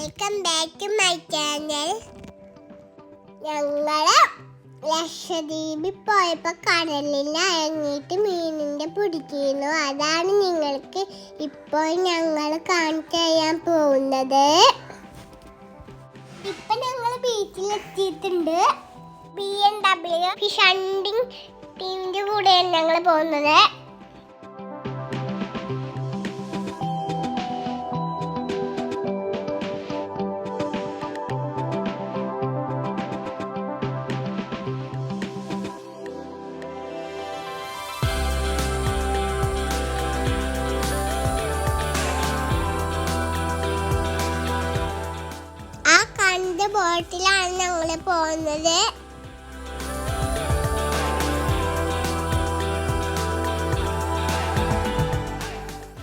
Welcome back to my channel. ഞങ്ങള് ലക്ഷദ്വീപിൽ പോയപ്പോൾ കടലിൽ ഇറങ്ങിയിട്ട് മീനിന്റെ പിടിക്കുന്നു. അതാണ് നിങ്ങൾക്ക് ഇപ്പോൾ ഞങ്ങൾ കാണിച്ചു തരാൻ പോകുന്നത്. ഇപ്പൊ ഞങ്ങൾ ബീച്ചിലെത്തിയിട്ടുണ്ട്. BMW ഫിഷ് ഹണ്ടിങ് ടീമിന്റെ കൂടെയാണ് ഞങ്ങൾ പോകുന്നത്. ബോട്ടിലാണ് ഞങ്ങൾ പോകുന്നത്.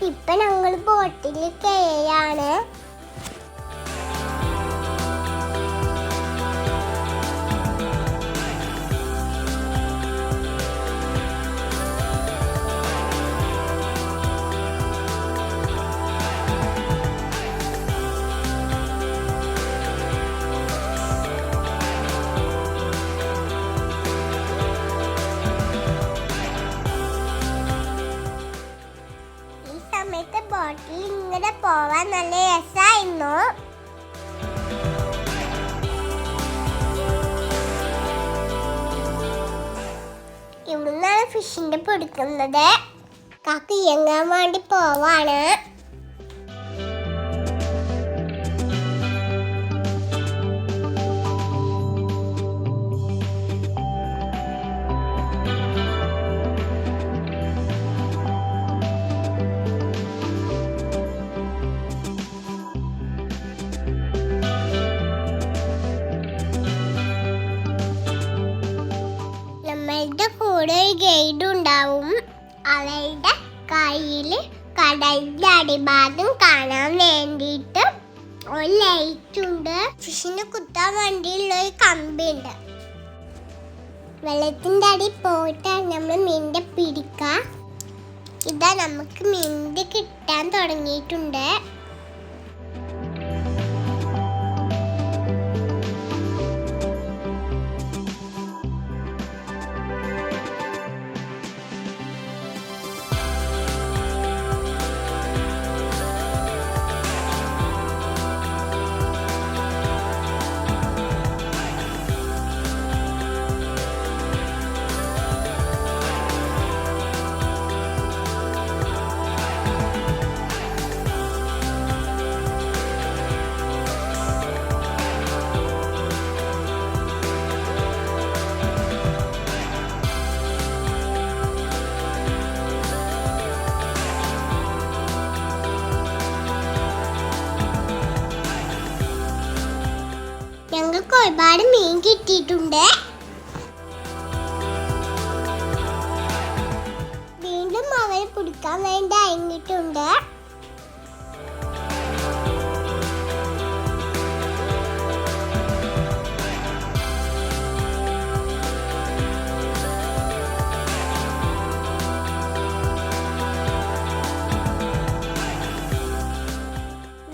ഇപ്പൊ ഞങ്ങൾ ബോട്ടിൽ കയറാണ്. ബോട്ടിൽ ഇങ്ങനെ പോവാൻ നല്ല രസമായിരുന്നു. ഇവിടുന്നാണ് ഫിഷിന്റെ പിടിക്കുന്നത്. കാക്ക ഇറങ്ങാൻ വേണ്ടി പോവാണ്. നമ്മളുടെ കൂടെ ഒരു ഗൈഡ് ഉണ്ടാവും. അവരുടെ കയ്യിൽ കടലിന്റെ അടിഭാഗം കാണാൻ വേണ്ടിയിട്ട് ഒരു ലൈറ്റ് ഉണ്ട്. ഫിഷിനെ കുത്താൻ വേണ്ടിയുള്ള ഒരു കമ്പി ഉണ്ട്. വെള്ളത്തിന്റെ അടി പോയിട്ടാണ് നമ്മൾ മീനിന്റെ പിടിക്കുക. ഇതാ നമുക്ക് മീനിന്റെ കിട്ടാൻ തുടങ്ങിയിട്ടുണ്ട്. ഞങ്ങൾക്ക് ഒരുപാട് മീൻ കിട്ടിയിട്ടുണ്ട്. വീണ്ടും അവരെ പിടിക്കാൻ വേണ്ടി അയങ്ങിയിട്ടുണ്ട്.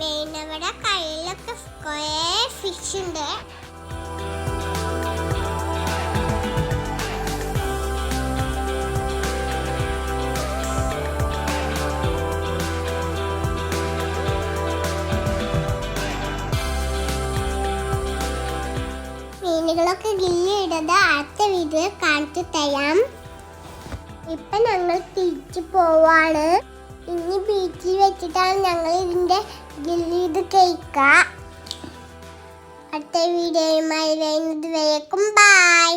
വേണ്ടവരുടെ കയ്യിലൊക്കെ കുറേ ഫിഷ് ഉണ്ട്. മീനുകളൊക്കെ ഗില്ലിയിടത് അടുത്ത വീഡിയോ കാണിച്ചു തരാം. ഇപ്പൊ ഞങ്ങൾ തിരിച്ചു പോവാണ്. ഇനി ബീച്ചിൽ വെച്ചിട്ടാണ് ഞങ്ങൾ ഇതിന്റെ ഗില്ലി ഇത് കഴിക്കുക. അടുത്ത വീഡിയോയുമായി വരുന്നത് വരേക്കും ബൈ.